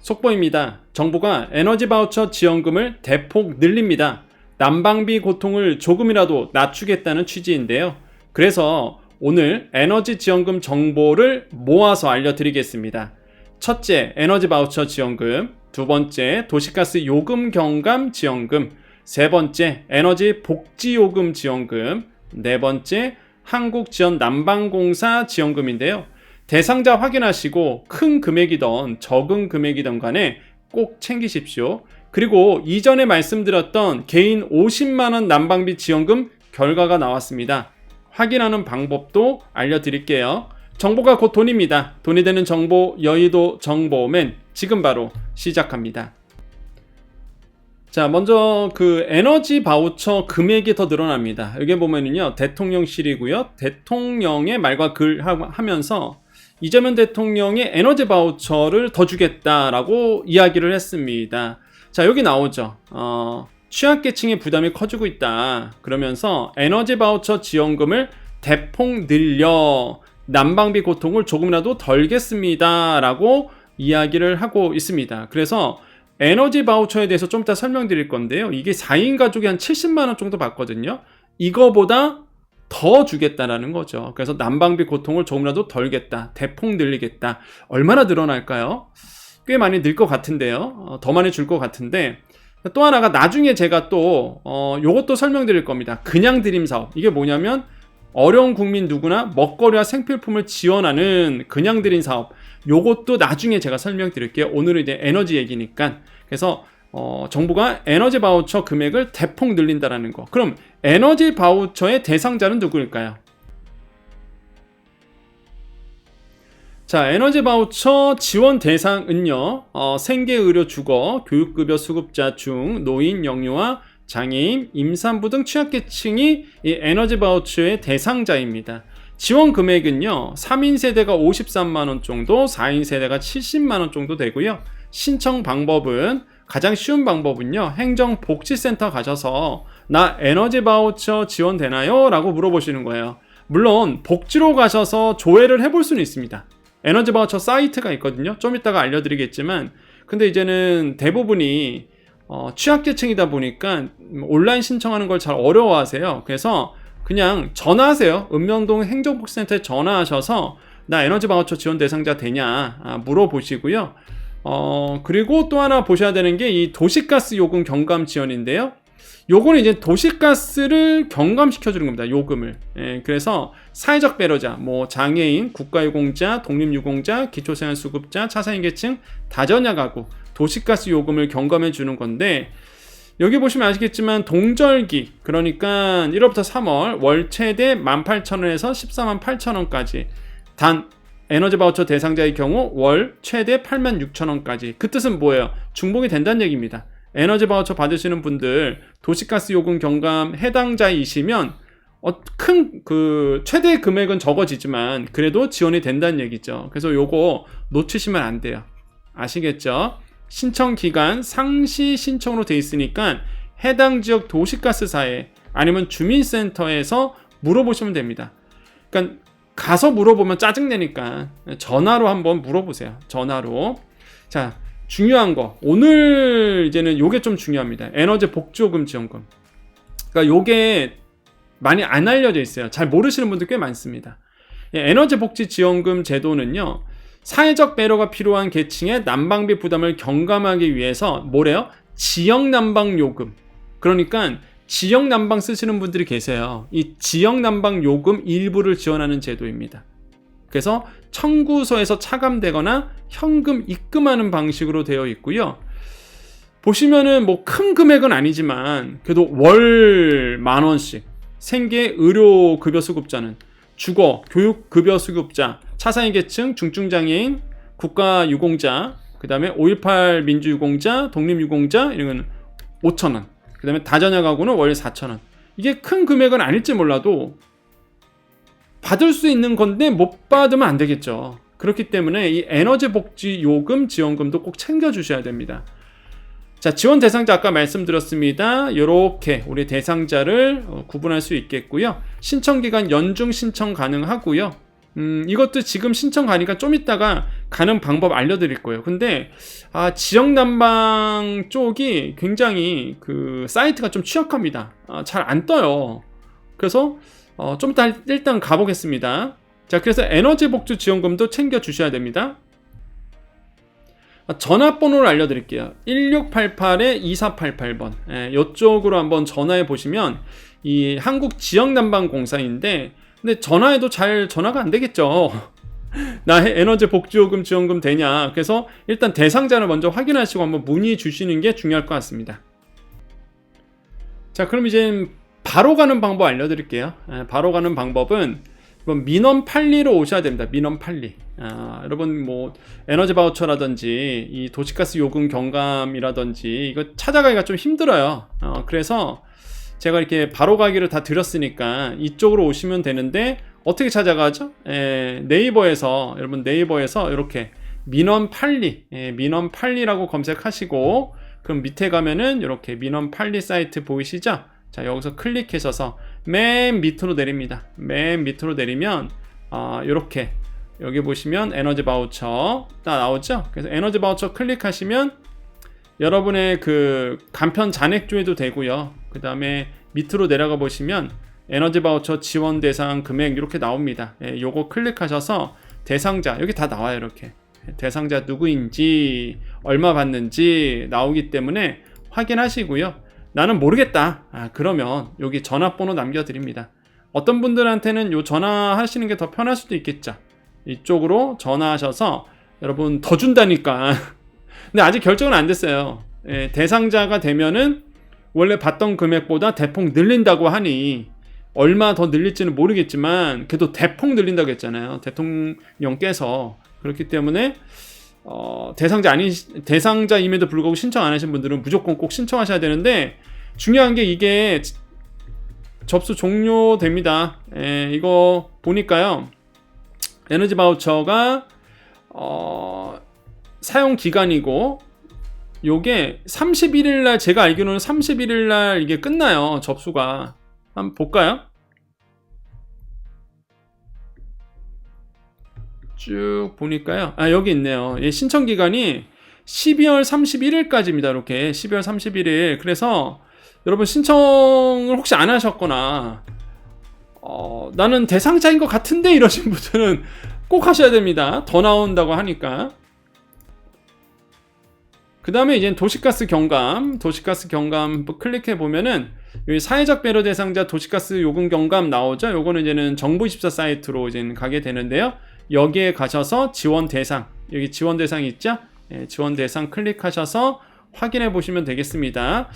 속보입니다. 정부가 에너지 바우처 지원금을 대폭 늘립니다. 난방비 고통을 조금이라도 낮추겠다는 취지인데요. 그래서 오늘 에너지 지원금 정보를 모아서 알려드리겠습니다. 첫째, 에너지 바우처 지원금. 두 번째, 도시가스 요금 경감 지원금. 세 번째, 에너지 복지 요금 지원금. 네 번째, 한국지원 난방공사 지원금인데요. 대상자 확인하시고 큰 금액이든 적은 금액이든 간에 꼭 챙기십시오. 그리고 이전에 말씀드렸던 개인 50만원 난방비 지원금 결과가 나왔습니다. 확인하는 방법도 알려드릴게요. 정보가 곧 돈입니다. 돈이 되는 정보, 여의도 정보맨 지금 바로 시작합니다. 자, 먼저 그 에너지 바우처 금액이 더 늘어납니다. 여기 보면은요, 대통령실이고요. 대통령의 말과 글 하면서 이재명 대통령의 에너지 바우처를 더 주겠다라고 이야기를 했습니다. 자, 여기 나오죠. 취약계층의 부담이 커지고 있다. 그러면서 에너지 바우처 지원금을 대폭 늘려 난방비 고통을 조금이라도 덜겠습니다. 라고 이야기를 하고 있습니다. 그래서 에너지 바우처에 대해서 좀 이따 설명드릴 건데요. 이게 4인 가족이 한 70만원 정도 받거든요. 이거보다 더 주겠다라는 거죠. 그래서 난방비 고통을 조금이라도 덜겠다. 대폭 늘리겠다. 얼마나 늘어날까요? 꽤 많이 늘 것 같은데요. 더 많이 줄 것 같은데, 또 하나가 나중에 제가 또 요것도 설명드릴 겁니다. 그냥 드림 사업. 이게 뭐냐면 어려운 국민 누구나 먹거리와 생필품을 지원하는 그냥 드림 사업. 요것도 나중에 제가 설명드릴게요. 오늘은 이제 에너지 얘기니까. 그래서 정부가 에너지 바우처 금액을 대폭 늘린다라는 거. 그럼 에너지 바우처의 대상자는 누구일까요? 자, 에너지 바우처 지원 대상은요, 생계의료 주거, 교육급여 수급자 중 노인, 영유아, 장애인, 임산부 등 취약계층이 이 에너지 바우처의 대상자입니다. 지원 금액은요, 3인 세대가 53만원 정도, 4인 세대가 70만원 정도 되고요. 신청 방법은 가장 쉬운 방법은요, 행정복지센터 가셔서 나 에너지 바우처 지원되나요? 라고 물어보시는 거예요. 물론 복지로 가셔서 조회를 해볼 수는 있습니다. 에너지 바우처 사이트가 있거든요. 좀 이따가 알려드리겠지만, 근데 이제는 대부분이 취약계층이다 보니까 온라인 신청하는 걸 잘 어려워하세요. 그래서 그냥 전화하세요. 읍면동 행정복지센터에 전화하셔서 나 에너지 바우처 지원 대상자 되냐 물어보시고요. 그리고 또 하나 보셔야 되는 게 이 도시가스 요금 경감 지원인데요. 요거는 이제 도시가스를 경감시켜주는 겁니다. 요금을. 그래서 사회적 배려자, 뭐 장애인, 국가유공자, 독립유공자, 기초생활수급자, 차상위계층, 다전야 가구, 도시가스 요금을 경감해주는 건데, 여기 보시면 아시겠지만 동절기, 그러니까 1월부터 3월 월 최대 18,000원에서 148,000원까지, 단 에너지 바우처 대상자의 경우 월 최대 86,000원까지. 그 뜻은 뭐예요? 중복이 된다는 얘기입니다. 에너지 바우처 받으시는 분들 도시가스 요금 경감 해당자이시면 큰 최대 금액은 적어지지만 그래도 지원이 된다는 얘기죠. 그래서 요거 놓치시면 안 돼요. 아시겠죠? 신청 기간 상시 신청으로 돼 있으니까 해당 지역 도시가스사에 아니면 주민센터에서 물어보시면 됩니다. 그러니까 가서 물어보면 짜증내니까 전화로 한번 물어보세요. 전화로. 자, 중요한 거. 오늘 이제는 요게 좀 중요합니다. 에너지 복지요금 지원금. 그러니까 요게 많이 안 알려져 있어요. 잘 모르시는 분들 꽤 많습니다. 에너지 복지 지원금 제도는요, 사회적 배려가 필요한 계층의 난방비 부담을 경감하기 위해서 뭐래요? 지역 난방 요금. 그러니까 지역 난방 쓰시는 분들이 계세요. 이 지역 난방 요금 일부를 지원하는 제도입니다. 그래서 청구서에서 차감되거나 현금 입금하는 방식으로 되어 있고요. 보시면은 뭐 큰 금액은 아니지만 그래도 월 10,000원씩 생계 의료 급여 수급자는 주거, 교육 급여 수급자, 차상위 계층, 중증장애인, 국가 유공자, 그 다음에 5.18 민주유공자, 독립유공자 이런 건 5,000원. 그 다음에 다자녀 가구는 월 4,000원. 이게 큰 금액은 아닐지 몰라도 받을 수 있는 건데 못 받으면 안 되겠죠. 그렇기 때문에 이 에너지 복지 요금 지원금도 꼭 챙겨주셔야 됩니다. 자, 지원 대상자 아까 말씀드렸습니다. 이렇게 우리 대상자를 구분할 수 있겠고요. 신청 기간 연중 신청 가능하고요. 이것도 지금 신청 가니까 좀 이따가 가는 방법 알려드릴 거예요. 근데 지역 난방 쪽이 굉장히 그 사이트가 좀 취약합니다. 잘 안 떠요. 그래서 좀 이따 일단 가보겠습니다. 자, 그래서 에너지 복지 지원금도 챙겨 주셔야 됩니다. 전화번호를 알려드릴게요. 1688-2488번. 이쪽으로 한번 전화해 보시면 이 한국지역난방공사인데, 근데 전화해도 잘 전화가 안 되겠죠. 나 에너지 복지요금 지원금 되냐. 그래서 일단 대상자를 먼저 확인하시고 한번 문의 주시는 게 중요할 것 같습니다. 자, 그럼 이제 바로 가는 방법 알려드릴게요. 바로 가는 방법은 민원 판리로 오셔야 됩니다. 민원 판리. 여러분 뭐 에너지 바우처라든지 이 도시가스 요금 경감이라든지 이거 찾아가기가 좀 힘들어요. 그래서 제가 이렇게 바로 가기를 다 드렸으니까 이쪽으로 오시면 되는데, 어떻게 찾아가죠? 네이버에서, 여러분 네이버에서 이렇게 민원 판리, 민원 판리라고 검색하시고, 그럼 밑에 가면은 이렇게 민원 판리 사이트 보이시죠? 자, 여기서 클릭하셔서 맨 밑으로 내립니다. 맨 밑으로 내리면 이렇게 여기 보시면 에너지 바우처 딱 나오죠? 그래서 에너지 바우처 클릭하시면 여러분의 그 간편 잔액조회도 되고요. 그 다음에 밑으로 내려가 보시면 에너지 바우처 지원 대상 금액 이렇게 나옵니다. 요거 클릭하셔서 대상자 여기 다 나와요. 이렇게 대상자 누구인지 얼마 받는지 나오기 때문에 확인하시고요. 나는 모르겠다. 그러면 여기 전화번호 남겨드립니다. 어떤 분들한테는 요 전화하시는 게 더 편할 수도 있겠죠. 이쪽으로 전화하셔서 여러분 더 준다니까. 근데 아직 결정은 안 됐어요. 대상자가 되면은 원래 받던 금액보다 대폭 늘린다고 하니 얼마 더 늘릴지는 모르겠지만 그래도 대폭 늘린다고 했잖아요. 대통령께서. 그렇기 때문에 대상자임에도 불구하고 신청 안 하신 분들은 무조건 꼭 신청하셔야 되는데, 중요한 게 이게 접수 종료됩니다. 이거 보니까요, 에너지 바우처가 사용 기간이고 요게 31일날, 제가 알기로는 31일날 이게 끝나요. 접수가. 한번 볼까요? 쭉 보니까요, 여기 있네요. 신청 기간이 12월 31일까지입니다. 이렇게 12월 31일. 그래서 여러분 신청을 혹시 안 하셨거나 나는 대상자인 것 같은데 이러신 분들은 꼭 하셔야 됩니다. 더 나온다고 하니까. 그 다음에 이제 도시가스 경감 클릭해 보면은 여기 사회적 배려 대상자 도시가스 요금 경감 나오죠. 요거는 이제는 정부24 사이트로 이제 가게 되는데요. 여기에 가셔서 지원 대상, 여기 지원 대상이 있죠? 지원 대상 클릭하셔서 확인해 보시면 되겠습니다.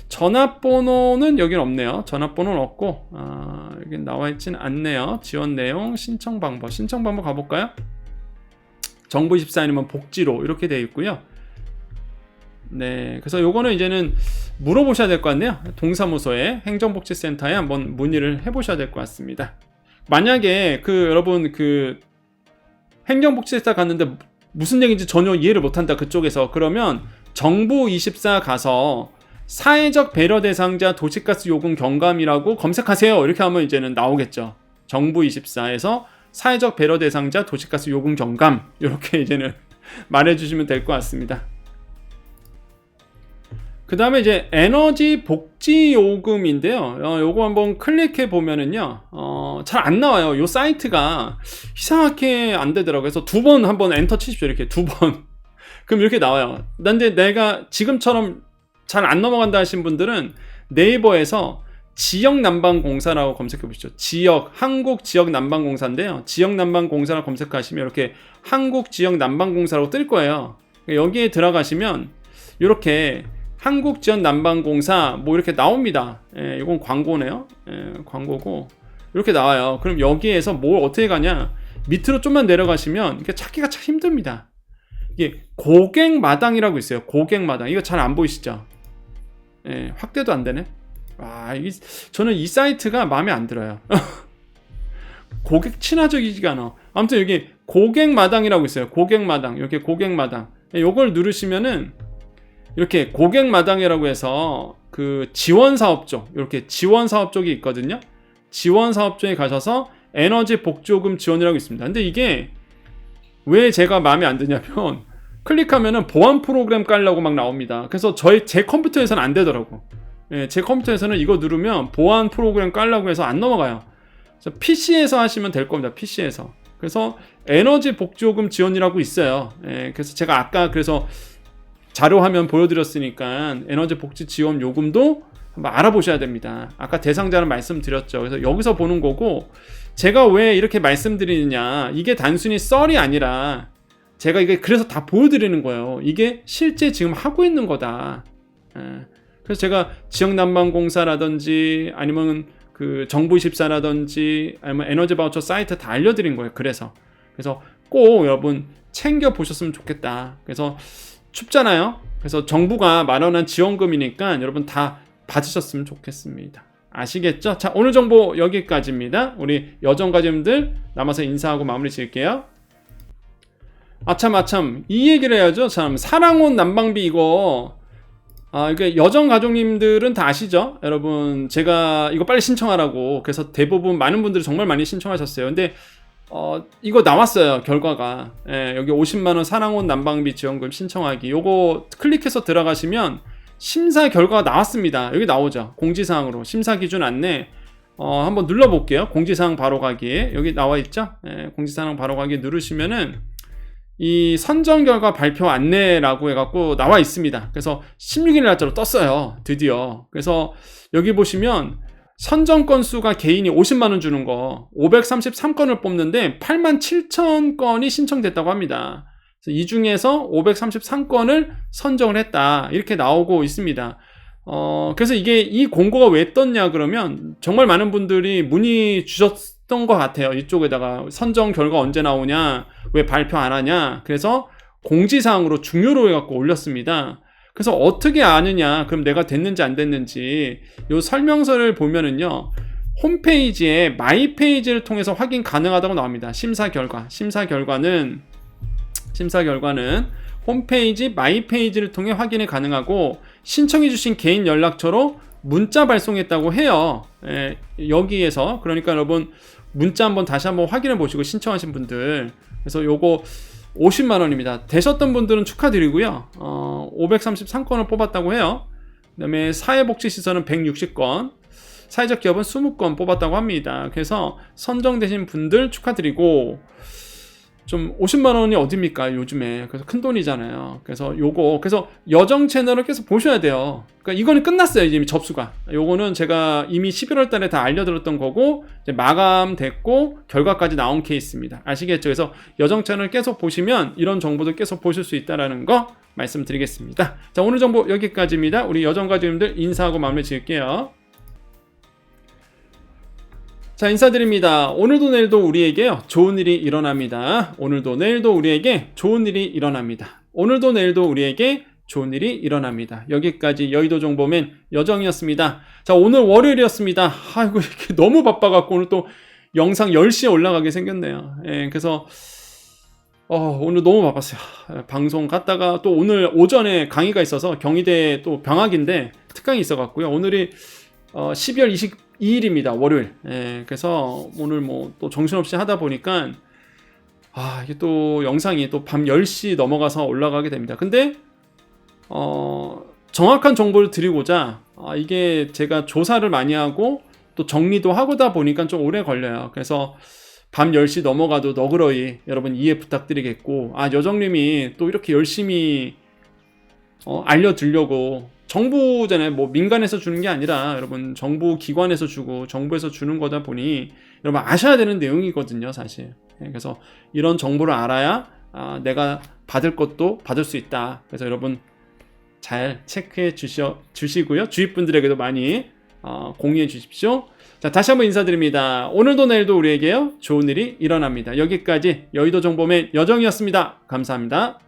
전화번호는 여기는 없네요. 전화번호는 없고, 여기 나와 있지는 않네요. 지원 내용, 신청 방법 가볼까요? 정부24 아니면 복지로 이렇게 되어 있고요. 네, 그래서 요거는 이제는 물어보셔야 될 것 같네요. 동사무소에, 행정복지센터에 한번 문의를 해보셔야 될 것 같습니다. 만약에 여러분 행정복지센터 갔는데 무슨 얘기인지 전혀 이해를 못한다, 그쪽에서. 그러면 정부24 가서 사회적 배려 대상자 도시가스 요금 경감이라고 검색하세요. 이렇게 하면 이제는 나오겠죠. 정부24에서 사회적 배려 대상자 도시가스 요금 경감, 이렇게 이제는 말해주시면 될 것 같습니다. 그 다음에 이제 에너지 복지 요금인데요. 요거 한번 클릭해 보면은요, 잘 안 나와요. 요 사이트가 이상하게 안 되더라고요. 그래서 2번 한번 엔터 치십시오. 이렇게 2번. 그럼 이렇게 나와요. 근데 내가 지금처럼 잘 안 넘어간다 하신 분들은 네이버에서 지역난방공사라고 검색해 보시죠. 한국지역난방공사인데요. 지역난방공사라고 검색하시면 이렇게 한국지역난방공사라고 뜰 거예요. 여기에 들어가시면 이렇게 한국지역난방공사 뭐 이렇게 나옵니다. 이건 광고네요. 광고고 이렇게 나와요. 그럼 여기에서 뭘 어떻게 가냐, 밑으로 좀만 내려가시면 이게 찾기가 참 힘듭니다. 이게 고객마당이라고 있어요. 고객마당. 이거 잘 안 보이시죠? 확대도 안 되네. 저는 이 사이트가 마음에 안 들어요. 고객 친화적이지가 않아. 아무튼 여기 고객마당이라고 있어요. 고객마당. 이렇게 고객마당. 요걸 누르시면은 이렇게 고객마당이라고 해서 지원사업 쪽, 이렇게 지원사업 쪽이 있거든요. 지원사업 쪽에 가셔서 에너지 복지요금 지원이라고 있습니다. 근데 이게 왜 제가 마음에 안 드냐면 클릭하면은 보안 프로그램 깔라고 막 나옵니다. 그래서 제 컴퓨터에서는 안 되더라고. 예, 제 컴퓨터에서는 이거 누르면 보안 프로그램 깔라고 해서 안 넘어가요. 그래서 PC에서 하시면 될 겁니다. PC에서. 그래서 에너지 복지요금 지원이라고 있어요. 예, 그래서 제가 아까 그래서 자료 화면 보여드렸으니까 에너지 복지 지원 요금도 한번 알아보셔야 됩니다. 아까 대상자는 말씀드렸죠. 그래서 여기서 보는 거고, 제가 왜 이렇게 말씀드리느냐, 이게 단순히 썰이 아니라 제가 이게 그래서 다 보여드리는 거예요. 이게 실제 지금 하고 있는 거다. 그래서 제가 지역난방공사라든지 아니면 그 정부24라든지 아니면 에너지 바우처 사이트 다 알려드린 거예요. 그래서 꼭 여러분 챙겨 보셨으면 좋겠다. 그래서 춥잖아요. 그래서 정부가 마련한 지원금이니까 여러분 다 받으셨으면 좋겠습니다. 아시겠죠? 자, 오늘 정보 여기까지입니다. 우리 여정가족님들 남아서 인사하고 마무리 지을게요. 아참 이 얘기를 해야죠. 참, 사랑온 난방비 이거 이게 여정가족님들은 다 아시죠? 여러분, 제가 이거 빨리 신청하라고, 그래서 대부분 많은 분들이 정말 많이 신청하셨어요. 근데 이거 나왔어요, 결과가. 예, 여기 50만원 사랑온 난방비 지원금 신청하기, 요거 클릭해서 들어가시면 심사 결과가 나왔습니다. 여기 나오죠. 공지사항으로 심사 기준 안내 한번 눌러볼게요. 공지사항 바로 가기, 여기 나와 있죠. 예, 공지사항 바로 가기 누르시면은 이 선정 결과 발표 안내라고 해갖고 나와 있습니다. 그래서 16일 날짜로 떴어요, 드디어. 그래서 여기 보시면 선정 건수가 개인이 50만원 주는 거 533건을 뽑는데 87,000건이 신청됐다고 합니다. 그래서 이 중에서 533건을 선정을 했다, 이렇게 나오고 있습니다. 그래서 이게 이 공고가 왜 떴냐 그러면 정말 많은 분들이 문의 주셨던 것 같아요. 이쪽에다가 선정 결과 언제 나오냐, 왜 발표 안 하냐, 그래서 공지사항으로 중요로 해갖고 올렸습니다. 그래서 어떻게 아느냐, 그럼 내가 됐는지 안 됐는지 요 설명서를 보면은요, 홈페이지에 마이 페이지를 통해서 확인 가능하다고 나옵니다. 심사 결과는 홈페이지 마이 페이지를 통해 확인이 가능하고, 신청해주신 개인 연락처로 문자 발송했다고 해요. 예, 여기에서. 그러니까 여러분 문자 다시 한번 확인해 보시고, 신청하신 분들. 그래서 요거 50만원입니다. 되셨던 분들은 축하드리고요. 533건을 뽑았다고 해요. 그 다음에 사회복지시설은 160건, 사회적 기업은 20건 뽑았다고 합니다. 그래서 선정되신 분들 축하드리고, 좀 50만원이 어딥니까 요즘에. 그래서 큰 돈이잖아요. 그래서 그래서 여정 채널을 계속 보셔야 돼요. 그러니까 이거는 끝났어요, 이미 접수가. 요거는 제가 이미 11월 달에 다 알려드렸던 거고, 이제 마감됐고 결과까지 나온 케이스입니다. 아시겠죠? 그래서 여정 채널 계속 보시면 이런 정보들 계속 보실 수 있다라는 거 말씀드리겠습니다. 자, 오늘 정보 여기까지입니다. 우리 여정가족님들 인사하고 마무리 지을게요. 자, 인사드립니다. 오늘도 내일도 우리에게요, 좋은 일이 일어납니다. 오늘도 내일도 우리에게 좋은 일이 일어납니다. 오늘도 내일도 우리에게 좋은 일이 일어납니다. 여기까지 여의도 정보맨 여정이었습니다. 자, 오늘 월요일이었습니다. 아이고, 이렇게 너무 바빠갖고 오늘 또 영상 10시에 올라가게 생겼네요. 예, 그래서 오늘 너무 바빴어요. 방송 갔다가 또 오늘 오전에 강의가 있어서, 경희대 또 병학인데 특강이 있어갖고요. 오늘이 12월 22일입니다. 월요일. 예, 그래서 오늘 또 정신없이 하다 보니까 이게 또 영상이 또 밤 10시 넘어가서 올라가게 됩니다. 근데 정확한 정보를 드리고자 이게 제가 조사를 많이 하고 또 정리도 하고다 보니까 좀 오래 걸려요. 그래서 밤 10시 넘어가도 너그러이 여러분 이해 부탁드리겠고, 여정님이 또 이렇게 열심히 알려드리려고, 정부잖아요. 민간에서 주는 게 아니라 여러분 정부 기관에서 주고 정부에서 주는 거다 보니 여러분 아셔야 되는 내용이거든요, 사실. 그래서 이런 정보를 알아야 내가 받을 것도 받을 수 있다. 그래서 여러분 잘 체크해 주시고요. 주위 분들에게도 많이 공유해 주십시오. 자, 다시 한번 인사드립니다. 오늘도 내일도 우리에게요, 좋은 일이 일어납니다. 여기까지 여의도 정보맨 여정이었습니다. 감사합니다.